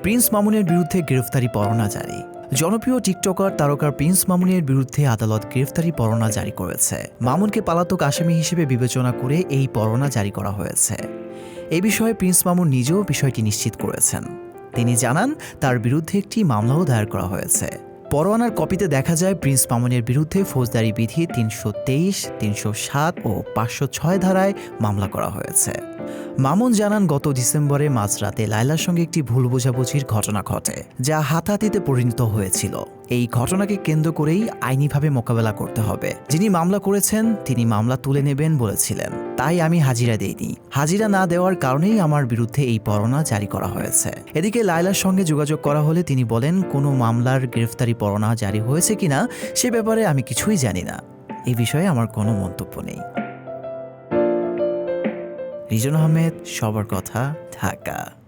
Prince মামুনের বিরুদ্ধে গ্রেফতারি পরোয়ানা জারি। জনপ্রিয় টিকটকার তারকার প্রিন্স মামুনের বিরুদ্ধে আদালত গ্রেফতারি পরোয়ানা জারি করেছে। মামুনকে পলাতক আসামি হিসেবে বিবেচনা করে এই পরোয়ানা জারি করা হয়েছে। এ বিষয়ে প্রিন্স মামুন নিজেও বিষয়টি নিশ্চিত করেছেন। তিনি জানান, তার বিরুদ্ধে একটি মামলাও দায়ের করা হয়েছে। পরোয়ানার কপিতে দেখা যায় প্রিন্স মামুনের বিরুদ্ধে ফৌজদারি বিধি ৩২৩, ৩০৭ ও ৫০৬ ধারায় মামলা করা হয়েছে। মামুন জানান, গত ডিসেম্বরে মাঝরাতে লায়লার সঙ্গে একটি ভুল বোঝাবুঝির ঘটনা ঘটে, যা হাতাহাতিতে পরিণত হয়েছিল। এই ঘটনাকে কেন্দ্র করেই আইনিভাবে মোকাবেলা করতে হবে। যিনি মামলা করেছেন তিনি মামলা তুলে নেবেন বলেছিলেন, তাই আমি হাজিরা দেইনি। হাজিরা না দেওয়ার কারণেই আমার বিরুদ্ধে এই পরোয়ানা জারি করা হয়েছে। এদিকে লায়লার সঙ্গে যোগাযোগ করা হলে তিনি বলেন, কোনো মামলার গ্রেফতারি পরোয়ানা জারি হয়েছে কিনা সে ব্যাপারে আমি কিছুই জানি না। এই বিষয়ে আমার কোনো মন্তব্য নেই। রিজন আহমেদ, সবার কথা, ঢাকা।